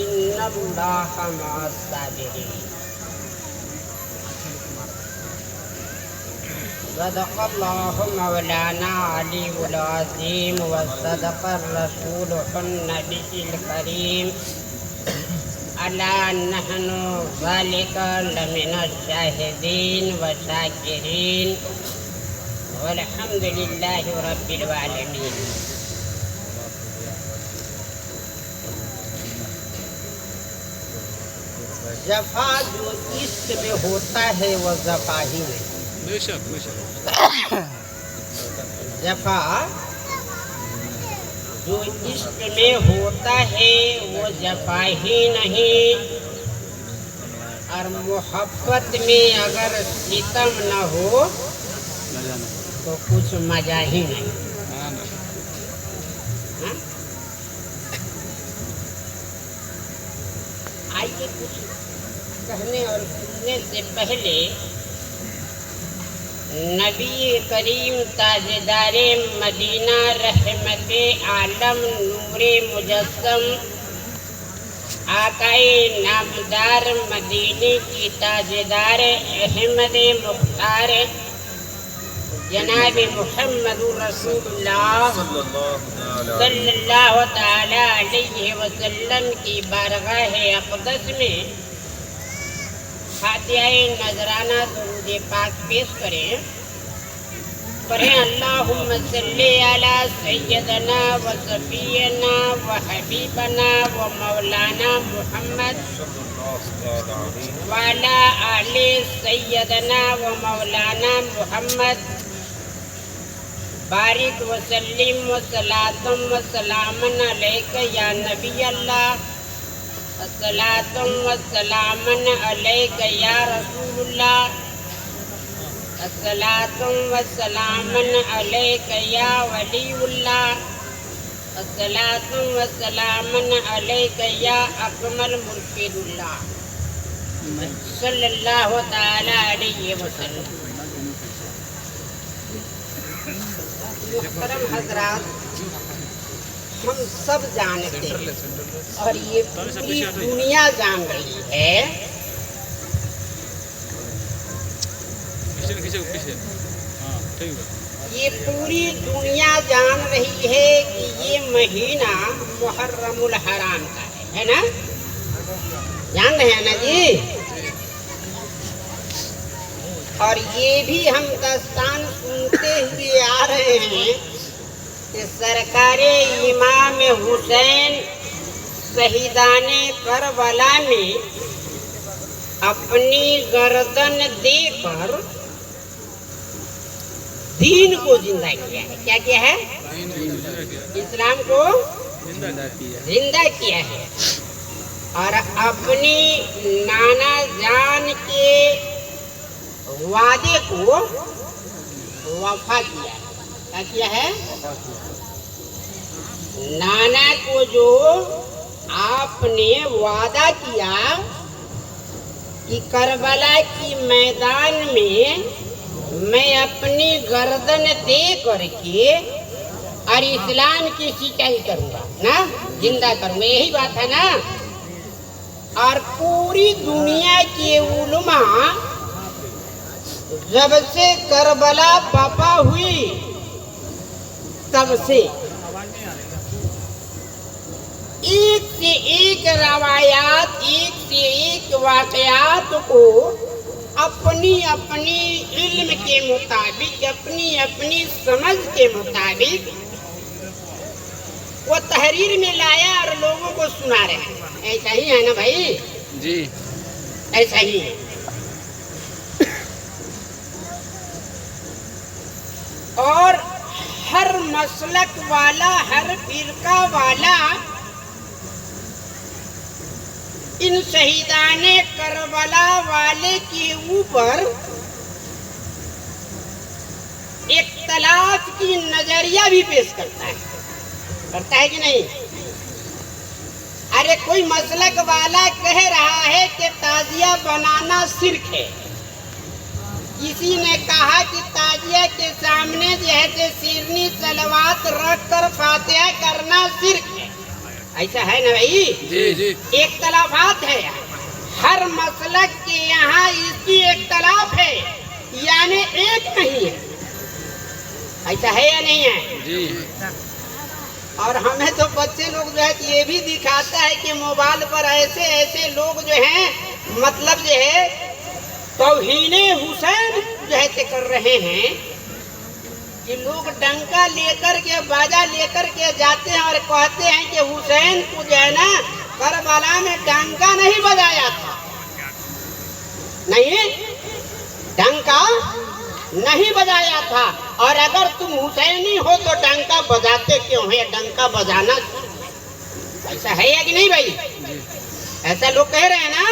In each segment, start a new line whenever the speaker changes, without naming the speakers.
ان اللہ مع الصابرین۔ صدق اللہ مولانا علی العظیم وصدق الرسول النبی الکریم۔ الا نحن ذلك لمن الشاہدین والشاکرین والحمد للہ رب العالمین۔ جفا جو عشق میں ہوتا ہے وہ جفا ہی نہیں۔
بے شک بے شک۔
جفا جو عشق میں ہوتا ہے وہ جفا ہی نہیں، اور محبت میں اگر ستم نہ ہو تو کچھ مزہ ہی نہیں۔ آئیے کچھ کہنے اور سننے سے پہلے نبی کریم تاجدار مدینہ رحمت عالم نور مجسم آقائے نامدار مدینے کی تاجدار احمد مختار جناب محمد رسول اللہ صلی اللہ تعالی علیہ وسلم کی بارگاہ اقدس میں فاتحہ نذرانہ درود پاک پیش کریں۔ پڑھیں اللہم صلی علی سیدنا و صفینا و حبیبنا و مولانا محمد وعلی آل سیدنا و مولانا محمد بارک وسلم وصلاۃ وسلام علیک یا نبی اللہ، الصلاۃ والسلام علیک یا رسول اللہ، الصلاۃ والسلام علیک یا ولی اللہ، الصلاۃ والسلام علیک یا اکمل مرشد اللہ صلی اللہ تعالی علیہ وسلم۔ محترم حضرات، ہم سب جانتے ہیں اور یہ پوری دنیا جان رہی ہے کہ یہ مہینہ محرم الحرام کا ہے نا؟ جان رہے ہیں نا جی؟ اور یہ بھی ہم داستان سنتے ہوئے آ رہے ہیں کہ سرکار امام حسین شہیدان کربلا میں اپنی گردن دے کر دین کو زندہ کیا ہے۔ کیا کیا ہے؟ اسلام کو زندہ کیا ہے، اور اپنی نانا جان کے وعدے کو وفا کیا ہے۔ کیا کیا ہے؟ نانا کو جو آپ نے وعدہ کیا کہ کربلا کی میدان میں اپنی گردن دے کر کے اور اسلام کی سچائی کروں گا نا، زندہ کروں گا، یہی بات ہے نا۔ اور پوری دنیا کے علماء جب سے کربلا برپا ہوئی تب سے ایک سے ایک روایات، ایک سے ایک واقعات کو اپنی اپنی علم کے مطابق، اپنی اپنی سمجھ کے مطابق وہ تحریر میں لایا اور لوگوں کو سنا رہے ہیں۔ ایسا ہی ہے نا بھائی؟
جی
ایسا ہی ہے۔ اور ہر مسلک والا، ہر فرقہ والا ان شہیدان کربلا والے کے اوپر اختلاف کی نظریہ بھی پیش کرتا ہے کہ نہیں؟ ارے کوئی مسلک والا کہہ رہا ہے کہ تعزیہ بنانا شرک ہے، کسی نے کہا کہ تعزیہ کے سامنے جیسے شیرنی صلوات رکھ کر فاتحہ کرنا شرک ہے، ایسا ہے نا بھائی؟
جی جی
اختلافات ہے، ہر مسلک کے یہاں اس کی اختلاف ہے، یعنی ایک نہیں ہے، ایسا ہے یا نہیں ہے؟
جی
اور ہمیں تو بچے لوگ جو ہے یہ بھی دکھاتا ہے کہ موبائل پر ایسے ایسے لوگ جو ہیں مطلب جو ہے توہین حسین جو ہے کر رہے ہیں کہ لوگ ڈنکا لے کر کے باجا لے کر کے جاتے ہیں اور کہتے ہیں کہ حسین کو جو ہے نا کربلا میں ڈنکا نہیں بجایا تھا، نہیں ڈنکا نہیں بجایا تھا، اور اگر تم حسینی ہو تو ڈنکا بجاتے کیوں ہے؟ ڈنکا بجانا ایسا ہے یا کہ نہیں بھائی؟ ایسا لوگ کہہ رہے ہیں نا،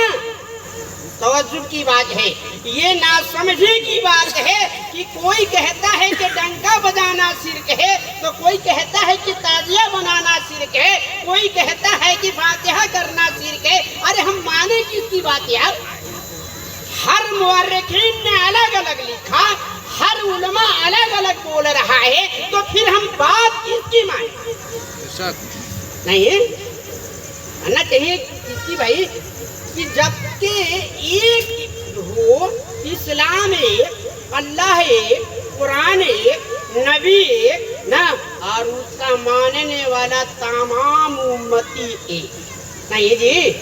توجہ کی بات ہے، یہ ناسمجھی کی بات ہے کہ کوئی کہتا ہے کہ ڈنکا بجانا شرک ہے تو کوئی کہتا ہے کہ تعزیہ بنانا شرک ہے، کوئی کہتا ہے کہ فاتحہ کرنا شرک ہے۔ ارے ہم مانے کس کی بات یار؟ ہر مورخین نے الگ الگ لکھا، ہر علماء الگ الگ بول رہا ہے، تو پھر ہم بات کس کی مانیں؟ نہیں ماننا چاہیے کس کی بھائی؟ کہ جب کہ ایک ہو، اسلام ایک، اللہ ایک، قرآن ایک، نبی ایک نا، اور اس کا ماننے والا تمام امتی ایک، نہیں جی؟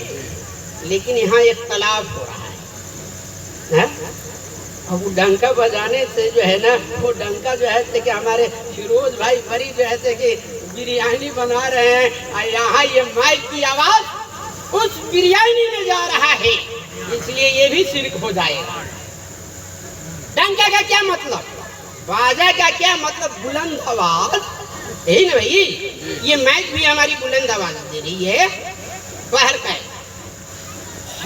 لیکن یہاں اختلاف ہو رہا ہے۔ اب وہ ڈنکا بجانے سے جو ہے نا، وہ ڈنکا جو ہے کہ ہمارے فیروز بھائی بڑی جو ہے کہ بریانی بنا رہے ہیں، اور یہاں یہ مائک کی آواز اس بریانی میں جا رہا ہے، اس لیے یہ بھی شرک ہو جائے گا۔ ڈنکا کا کیا مطلب؟ باجا کا کیا مطلب؟ بلند آواز، یہی نا بھائی؟ یہ مائک بھی ہماری بلند آواز دے رہی ہے۔ باہر کا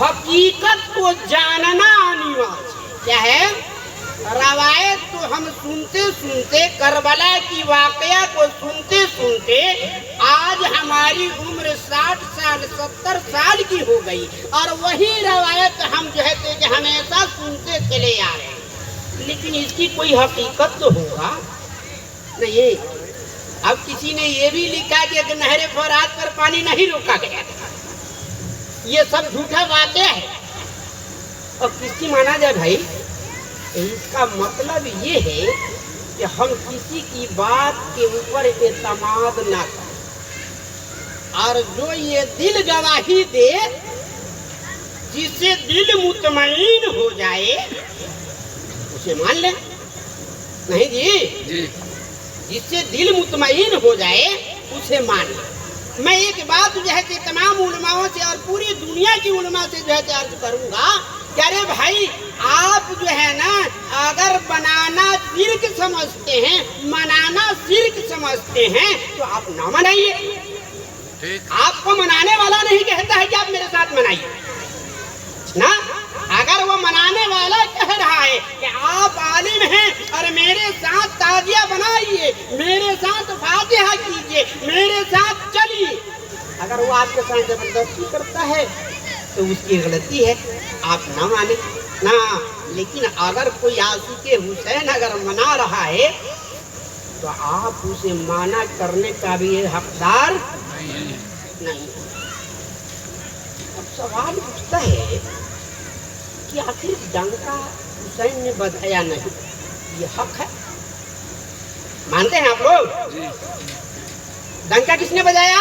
حقیقت کو جاننا انیواریہ ہے۔ کیا ہے؟ روایت تو ہم سنتے سنتے، کربلا کی واقعہ کو سنتے سنتے آج ہماری عمر 60 سال 70 سال کی ہو گئی، اور وہی روایت ہم جو ہے کہ ہمیشہ سنتے چلے آ رہے ہیں، لیکن اس کی کوئی حقیقت تو ہوگا نہیں۔ اب کسی نے یہ بھی لکھا کہ نہر فرات پر پانی نہیں روکا گیا، یہ سب جھوٹا واقعہ ہے۔ اور کس کی مانا جائے بھائی؟ اس کا مطلب یہ ہے کہ ہم کسی کی بات کے اوپر اعتماد نہ کریں، اور جو یہ دل گواہی دے، جس سے دل مطمئن ہو جائے، اسے مان لیں، نہیں جی؟ جس سے دل مطمئن ہو جائے اسے مان لیں۔ میں ایک بات جو ہے کہ تمام علماء سے اور پوری دنیا کی علماء سے جو ہے کہ عرض کروں گا کہ ارے بھائی، آپ جو ہے نا اگر بنانا شرک سمجھتے ہیں، منانا شرک سمجھتے ہیں، تو آپ نہ منائیے۔ آپ کو منانے والا نہیں کہتا ہے کہ آپ میرے ساتھ منائیے نا، اگر وہ منانے والا کہہ رہا ہے کہ آپ عالم ہیں اور میرے ساتھ تعزیہ بنائیے، میرے ساتھ فاتحہ کیجیے، میرے ساتھ چلیے، اگر وہ آپ کے ساتھ زبردستی کرتا ہے تو اس کی غلطی ہے، آپ نہ مانیں نا۔ لیکن اگر کوئی عاشق حسین اگر منا رہا ہے تو آپ اسے مانا کرنے کا بھی حقدار نہیں۔ اب سوال اٹھتا ہے کہ آخر ڈنکا حسین نے بجایا نہیں، یہ حق ہے؟ مانتے ہیں آپ لوگ؟ ڈنکا کس نے بجایا؟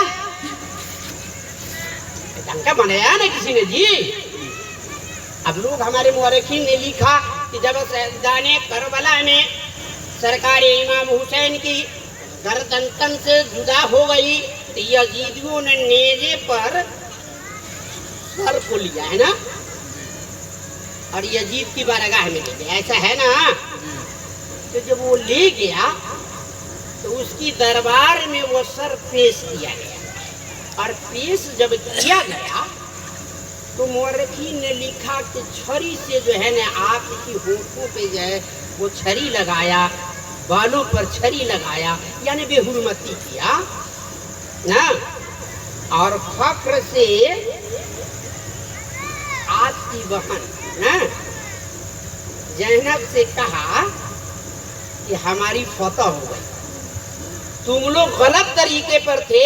ڈنکا بنایا نا کسی نے جی۔ اب لوگ ہمارے مورخین نے لکھا کہ جب شہزادان کربلا میں سرکار امام حسین کی گردن تن سے جدا ہو گئی تو یزیدیوں نے نیزے پر سر کو لیا ہے نا، اور یزید کی بارگاہ میں لے گیا، ایسا ہے نا؟ تو جب وہ لے گیا تو اس کی دربار میں وہ سر پیش کیا گیا، اور پیش جب کیا گیا تو مورخین نے لکھا کہ چھری سے جو ہے نا آپ کی ہونٹوں پہ جو ہے وہ چھری لگایا، بالوں پر چھری لگایا، یعنی بے حرمتی کیا نا، اور فخر سے آپ کی بہن نا زینب سے کہا کہ ہماری فتح ہو گئی، تم لوگ غلط طریقے پر تھے،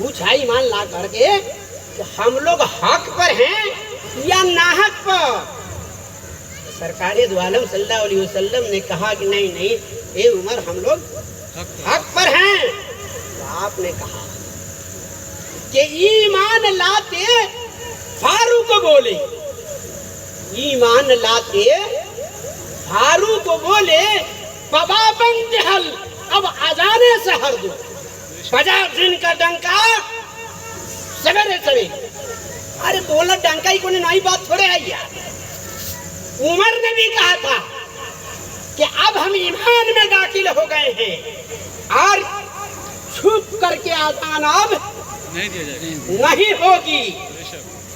پوچھا ایمان لا کر کے کہ ہم لوگ حق پر ہیں یا ناحق پر؟ سرکار دو عالم صلی اللہ علیہ وسلم نے کہا کہ نہیں نہیں اے عمر ہم لوگ حق پر ہیں۔ تو آپ نے کہا کہ ایمان لاتے فاروق بولے، ایمان لاتے فاروق بولے بابا بن جہل اب اذانے سے ہر دو، بجا دن کا ڈنکا سویرے سویرے۔ ارے بولا ڈنکا ہی کوئی نئی بات تھوڑے ہے یار۔ عمر نے بھی کہا تھا کہ اب ہم ایمان میں داخل ہو گئے ہیں اور چھپ کر کے اذان اب نہیں ہوگی،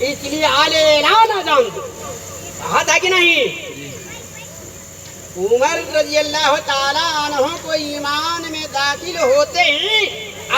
اس لیے اعلی اعلان اذان دو۔ کہا تھا کہ نہیں؟ عمر رضی اللہ تعالیٰ عنہ کو ایمان میں داخل ہوتے ہی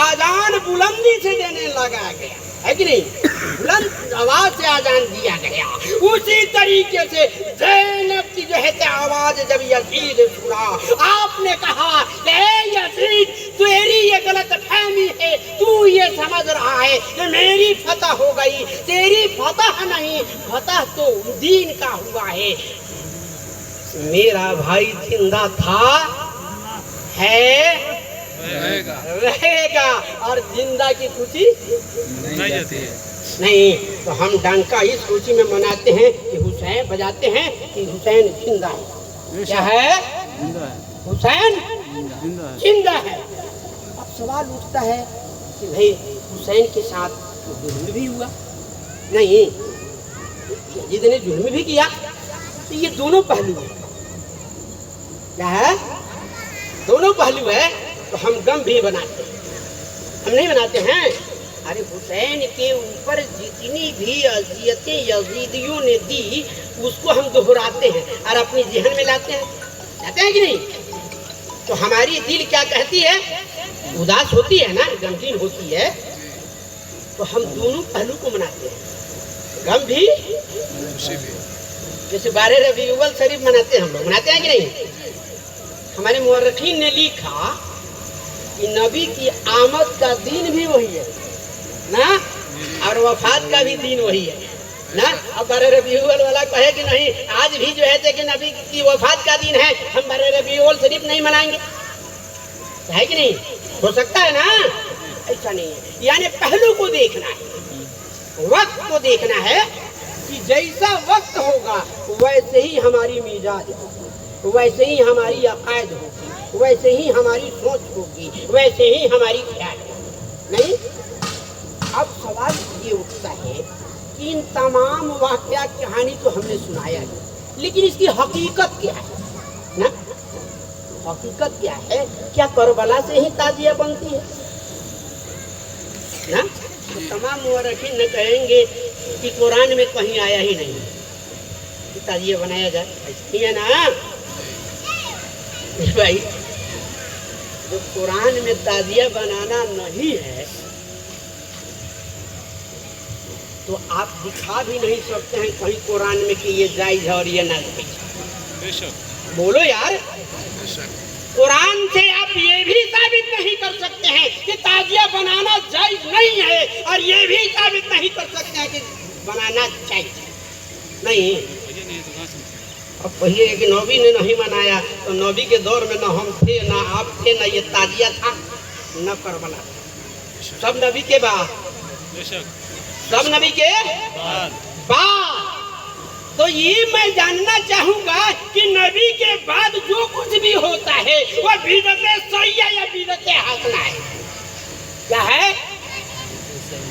اذان بلندی سے دینے لگا گیا ہے کہ نہیں؟ بلند آواز سے اذان دیا گیا۔ اسی طریقے سے زینب کی جو ہے آواز جب یزید سنا، آپ نے کہا کہ اے یزید تیری یہ غلط فہمی ہے، تو یہ سمجھ رہا ہے کہ میری فتح ہو گئی، تیری فتح نہیں، فتح تو دین کا ہوا ہے۔ میرا بھائی زندہ تھا، ہے، رہے گا، اور زندہ کی خوشی نہیں۔ تو ہم ڈنکا اس خوشی میں مناتے ہیں کہ حسین بجاتے ہیں کہ حسین زندہ ہے۔ کیا ہے؟ حسین زندہ ہے۔ اب سوال اٹھتا ہے کہ بھئی حسین کے ساتھ ظلم بھی ہوا؟ نہیں، یزید نے ظلم بھی کیا۔ تو یہ دونوں پہلو ہیں۔ کیا ہے؟ دونوں پہلو ہے۔ تو ہم غم بھی بناتے ہیں، ہم نہیں بناتے ہیں؟ ارے حسین کے اوپر جتنی بھی اذیتیں یزیدیوں نے دی اس کو ہم دہراتے ہیں اور اپنی ذہن میں لاتے ہیں کہ نہیں؟ تو ہماری دل کیا کہتی ہے؟ اداس ہوتی ہے نا، غمگین ہوتی ہے۔ تو ہم دونوں پہلو کو مناتے ہیں، غم بھی۔ جیسے 12 ربیع الاول شریف مناتے ہیں، ہم لوگ مناتے ہیں کہ نہیں؟ ہمارے مورخین نے لکھا کہ نبی کی آمد کا دن بھی وہی ہے نا، اور وفات کا بھی دن وہی ہے نا۔ اب 12 ربیع الاول والا کہے کہ نہیں آج بھی جو ہے کہ نبی کی وفات کا دن ہے، ہم 12 ربیع الاول شریف نہیں منائیں گے، ہے کہ نہیں؟ ہو سکتا ہے نا؟ ایسا نہیں ہے۔ یعنی پہلو کو دیکھنا ہے، وقت کو دیکھنا ہے کہ جیسا وقت ہوگا ویسے ہی ہماری مزاج ہوگی، ویسے ہی ہماری عقائد ہوگی، ویسے ہی ہماری سوچ ہوگی، ویسے ہی ہماری خیال ہوگی، نہیں؟ اب سوال یہ اٹھتا ہے کہ ان تمام واقعات کہانی تو ہم نے سنایا ہے، لیکن اس کی حقیقت کیا ہے نا؟ حقیقت کیا ہے؟ کیا کربلا سے ہی تعزیہ بنتی ہے نا؟ تو تمام مورخین نہ کہیں گے کہ قرآن میں کہیں آیا ہی نہیں کہ تعزیہ بنایا جائے، ایسا ہے نا بھائی؟ جو قرآن میں تعزیہ بنانا نہیں ہے تو آپ دکھا بھی نہیں سکتے ہیں کہیں قرآن میں کہ یہ جائز ہے اور یہ ناجائز ہے۔ بولو یار، قرآن سے آپ یہ بھی ثابت نہیں کر سکتے ہیں کہ تعزیہ بنانا جائز نہیں ہے، اور یہ بھی ثابت نہیں کر سکتے ہیں کہ بنانا جائز ہے، نہیں۔ اب کہیے کہ نبی نے نہیں منایا تو نبی کے دور میں نہ ہم تھے، نہ آپ تھے، نہ یہ تعزیہ تھا، نہ کربلا، سب نبی کے بعد، سب نبی کے بعد۔ تو یہ میں جاننا چاہوں گا کہ نبی کے بعد جو کچھ بھی ہوتا ہے وہ بدعت سیئہ یا بدعت حسنہ ہے؟ کیا ہے؟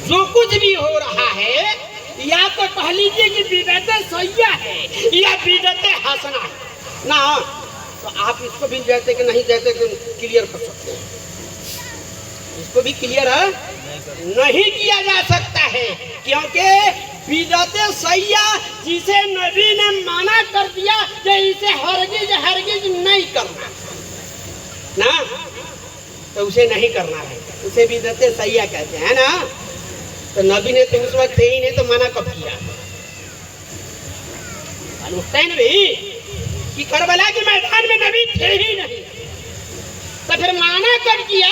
جو کچھ بھی ہو رہا ہے یا تو کہہ لیجیے کہ بدعت سیئہ ہے یا بدعت حسنہ ہے نا۔ تو آپ اس کو بھی جیسے کہ نہیں جیسے کہ کلیئر کر سکتے ہیں، اس کو بھی کلیئر نہیں کیا جا سکتا ہے، کیونکہ بدعت سیئہ جسے نبی نے منع کر دیا کہ اسے ہرگز ہرگز نہیں کرنا نا، تو اسے نہیں کرنا ہے، اسے بدعت سیئہ کہتے ہیں نا۔ تو نبی نے تو اس وقت تھے ہی نہیں تو منع کب کیا؟ حسین بھی کہ کربلا کے میدان میں نبی تھے ہی نہیں تو پھر منع کب کیا؟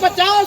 50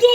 2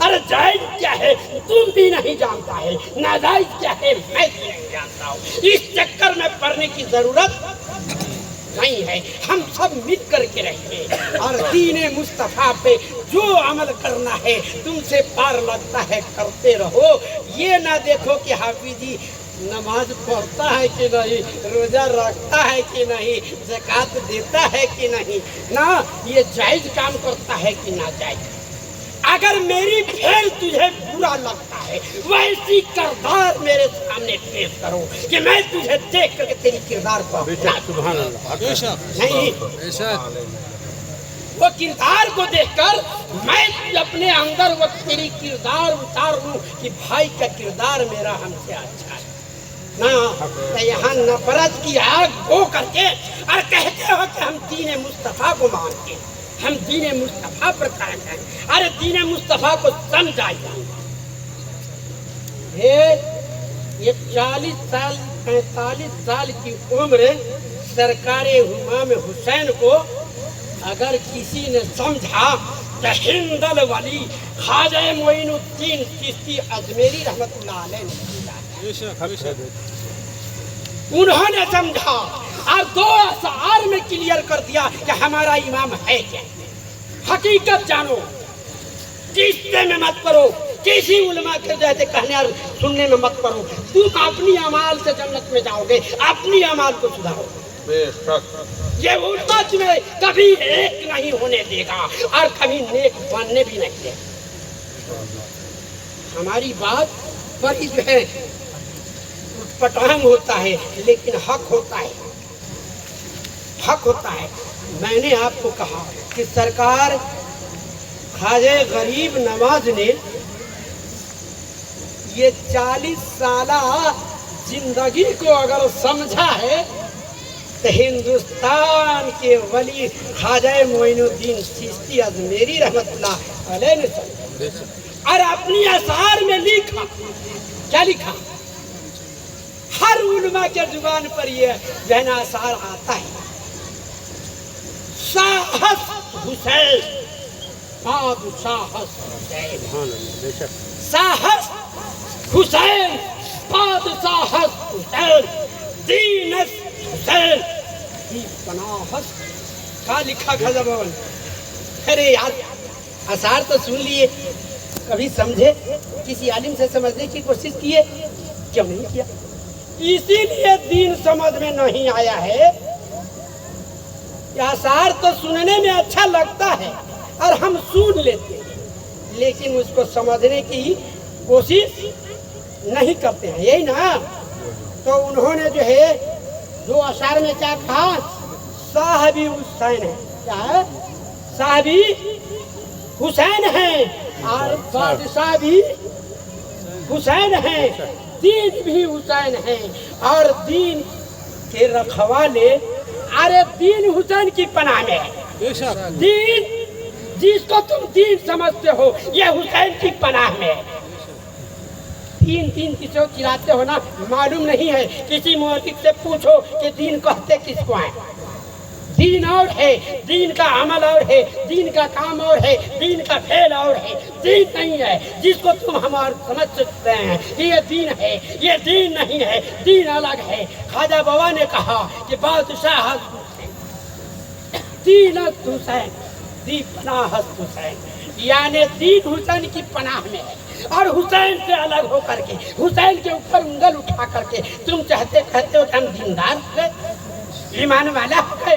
ارے جائز کیا ہے تم بھی نہیں جانتا ہے، ناجائز کیا ہے میں بھی نہیں جانتا ہوں۔ اس چکر میں پڑنے کی ضرورت نہیں ہے، ہم سب مل کر کے رہیں اور دین مصطفیٰ پہ جو عمل کرنا ہے تم سے پار لگتا ہے کرتے رہو۔ یہ نہ دیکھو کہ حافظ جی نماز پڑھتا ہے کہ نہیں، روزہ رکھتا ہے کہ نہیں، زکوٰۃ دیتا ہے کہ نہیں، نہ یہ جائز کام کرتا ہے کہ ناجائز۔ اگر میری پھیل تجھے برا لگتا ہے ویسی کردار میرے سامنے پیش کرو کہ میں تجھے دیکھ کر کے تیری کردار کو
بے شک
نہیں،
بے شک
وہ کردار کو دیکھ کر میں اپنے اندر وہ تیری کردار اتار لوں کہ بھائی کا کردار میرا ہم سے اچھا ہے۔ نہ یہاں نفرت کی آگ ہو کر کے اور کہتے ہو کہ ہم دین مصطفیٰ کو مانتے ہیں، ہم دین مصطفیٰ پر قائم ہیں۔ ارے دین مصطفیٰ کو سمجھائیے، یہ 40 سال 45 سال کی عمر سرکار امام حسین کو اگر کسی نے سمجھا تو ہندل ولی خواجہ معین الدین چشتی اجمیری رحمت اللہ علیہ نے
بے شک بے شک
انہوں نے سمجھا اور 2 اشعار میں کلیئر کر دیا کہ ہمارا امام ہے کیا۔ حقیقت جانو، رشتے میں مت پڑو، کسی علماء کے جیسے کہنے اور سننے میں مت پڑو، تم اپنی اعمال سے جنت میں جاؤ گے، اپنی اعمال کو سدھارو۔ یہ علماء تمہیں کبھی ایک نہیں ہونے دے گا اور کبھی نیک بننے بھی نہیں دے گا۔ ہماری بات بڑی جو ہے پٹانگ ہوتا ہے لیکن حق ہوتا ہے، حق ہوتا ہے۔ میں نے آپ کو کہا کہ سرکار خواجہ غریب نواز نے یہ 40 سالہ زندگی کو اگر سمجھا ہے تو ہندوستان کے ولی خواجہ معین الدین چشتی اجمیری رحمت اللہ علیہ نے سمجھا اور اپنی اشعار میں لکھا۔ کیا لکھا؟ ہر علماء کے زبان پر یہ ذہن اشعار آتا ہے، شاہس حسین بادشاہس حسین، شاہس حسین بادشاہس حسین، دینس حسین کی پناہس۔ کہاں لکھا خواجہ بابن؟ ارے یار اشعار تو سن لیے، کبھی سمجھے؟ کسی عالم سے سمجھنے کی کوشش کیے؟ کیوں نہیں کیا؟ اسی لیے دین سمجھ میں نہیں آیا ہے۔ اشعار تو سننے میں اچھا لگتا ہے اور ہم سن لیتے ہیں لیکن اس کو سمجھنے کی کوشش نہیں کرتے ہیں، یہی نا؟ تو انہوں نے جو ہے 2 اشعار میں کیا کہا؟ صاحبی حسین ہے، کیا ہے؟ صاحبی حسین ہے اور بادشاہ بھی حسین ہے، دین بھی حسین ہے اور دین کے رکھوالے۔ ارے دین حسین کی پناہ میں ہے،
بے شک
دین جس کو تم دین سمجھتے ہو یہ حسین کی پناہ میں ہے۔ دین کسی کو چلاتے ہو نا، معلوم نہیں ہے، کسی محقق سے پوچھو کہ دین کہتے کس کو ہیں۔ دین اور ہے، دین کا عمل اور ہے، دین کا کام اور ہے، دین کا فعل اور ہے، دین نہیں ہے جس کو تم ہمارا سمجھ سکتے ہیں کہ یہ دین ہے، یہ دین نہیں ہے، دین الگ ہے۔ خواجہ بابا نے کہا کہ بادشاہ دینت حسین دی پناہ حسین، یعنی دین حسین کی پناہ میں ہے اور حسین سے الگ ہو کر کے، حسین کے اوپر انگل اٹھا کر کے تم کہتے ہو کہ ہم دیندار ہے، ایمان والا ہے،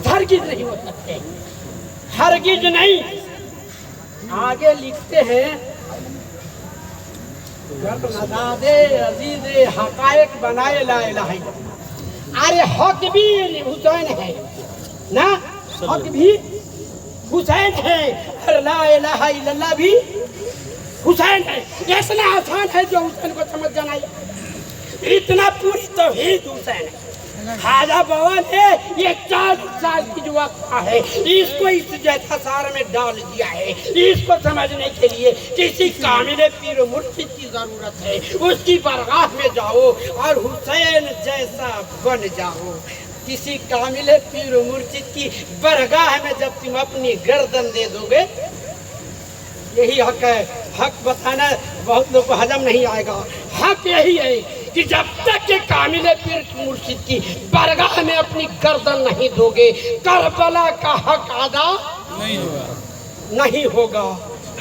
ہرگز نہیں ہو سکتے، ہرگز نہیں۔ آگے لکھتے ہیں نزاد عزیز حقائق بنائے لا الہ الا اللہ۔ ارے حق بھی حسین ہے نا، حق بھی حسین ہے اور لا الہ الا اللہ بھی حسین ہے۔ اتنا آسان ہے جو حسین کو سمجھ جانا ہے، اتنا پوری توحید حسین ہے۔ خواجہ بابا نے یہ 40 سال کی جو وقت ہے اس کو اس جیسا سار میں ڈال دیا ہے۔ اس کو سمجھنے کے لیے کسی کامل پیر و مرشد کی ضرورت ہے، اس کی بارگاہ میں جاؤ اور حسین جیسا بن جاؤ۔ کسی کامل پیر و مرشد کی بارگاہ میں جب تم اپنی گردن دے دو گے، یہی حق ہے حق بتانا بہت لوگ کو ہضم نہیں آئے گا. حق یہی ہے کہ جب تک کہ کامل پیر مرشد کی بارگاہ میں اپنی گردن نہیں دو گے کربلا کا حق ادا نہیں ہوگا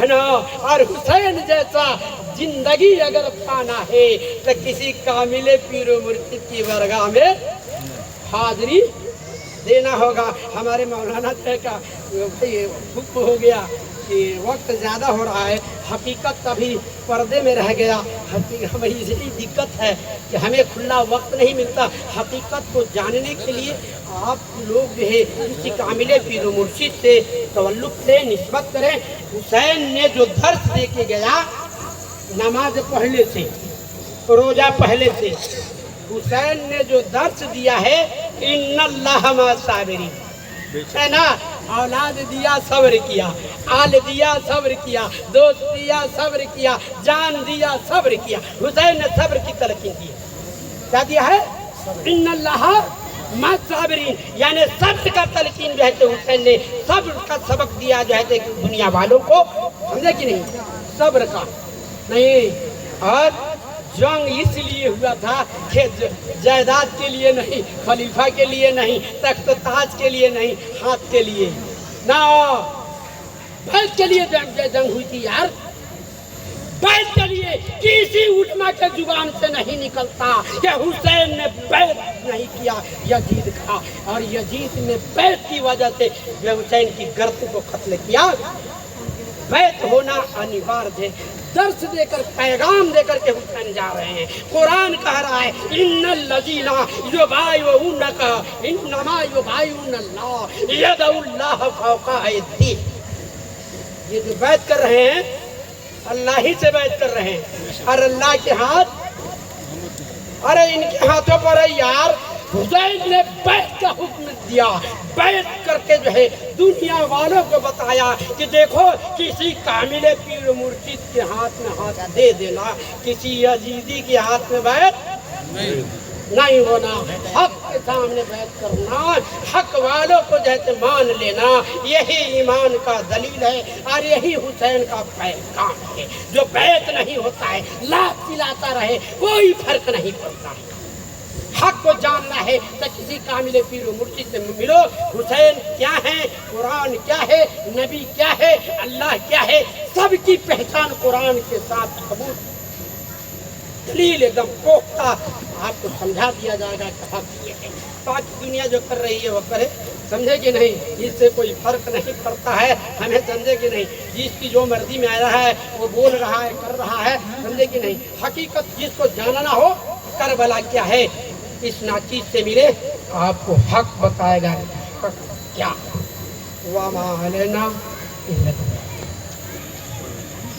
ہے نا. اور حسین جیسا زندگی اگر پانا ہے تو کسی کامل پیر و مرشد کی بارگاہ میں حاضری دینا ہوگا. ہمارے مولانا کا حکم ہو گیا کہ وقت زیادہ ہو رہا ہے. حقیقت ابھی پردے میں رہ گیا. ہمیں یہی دقت ہے کہ ہمیں کھلا وقت نہیں ملتا. حقیقت کو جاننے کے لیے آپ لوگ جو ہے کسی کامل پیر و مرشد سے تعلق سے نسبت کریں. حسین نے جو درس دے کے گیا نماز پڑھنے سے روزہ پہلے سے حسین نے جو درس دیا ہے ان اللہ مع الصابرین ہے نا. اولاد دیا صبر کیا, آل دیا صبر کیا, دوست دیا صبر کیا, جان دیا صبر کیا. حسین نے صبر کی تلقین کی. کیا دیا ہے؟ ان اللہ مع الصابرین, یعنی صبر کا تلقین جو ہے تو حسین نے صبر کا سبق دیا جو ہے کہ دنیا والوں کو. سمجھے کہ نہیں؟ صبر کا نہیں. اور جنگ اس لیے ہوا تھا کہ جائیداد کے لیے نہیں, خلیفہ کے لیے نہیں, تخت و تاج کے لیے نہیں, ہاتھ کے لیے نہ, بیت کے لیے جنگ ہوئی تھی یار. بیت کے لیے کسی علماء کے زبان سے نہیں نکلتا کہ حسین نے بیت نہیں کیا یزید کا, اور یزید نے بیت کی وجہ سے حسین کی گردن کو قتل کیا. بیت ہونا انوارد ہے. درس دے کر پیغام دے کر کے حسین جا رہے ہیں. قرآن کہہ رہا ہے ان الذین یبایعونک انما یبایعون اللہ ید اللہ فوق ایدیہم. یہ جو بیعت کر رہے ہیں اللہ ہی سے بیعت کر رہے ہیں, اور اللہ کے ہاتھ, ارے ان کے ہاتھوں پر ہے یار. حسین نے بیعت کا حکم دیا. بیعت کر کے جو ہے دنیا والوں کو بتایا کہ دیکھو کسی کامل پیر و مرشد کے ہاتھ میں ہاتھ دے دینا, کسی یزیدی کے ہاتھ میں بیعت نہیں ہونا. حق کے سامنے بیعت کرنا, حق والوں کو جیسے مان لینا, یہی ایمان کا دلیل ہے اور یہی حسین کا پیغام ہے. جو بیعت نہیں ہوتا ہے لاکھ پلاتا رہے کوئی فرق نہیں پڑتا ہے. حق کو جاننا ہے تو کسی کامل پیر و مرشد سے ملو. حسین کیا ہے, قرآن کیا ہے, نبی کیا ہے, اللہ کیا ہے, سب کی پہچان قرآن کے ساتھ ثبوت دلیل ایک دم پختہ آپ کو سمجھا دیا جائے گا کہ حق یہ ہے. باقی دنیا جو کر رہی ہے وہ کرے, سمجھے کہ نہیں, اس سے کوئی فرق نہیں پڑتا ہے. ہمیں سمجھے کہ نہیں, جس کی جو مرضی میں آیا ہے وہ بول رہا ہے, کر رہا ہے, سمجھے کہ نہیں. حقیقت جس کو جاننا ہو کربلا کیا ہے اس ناچیز سے ملے, آپ کو حق بتائے گا. حق کیا وما علینا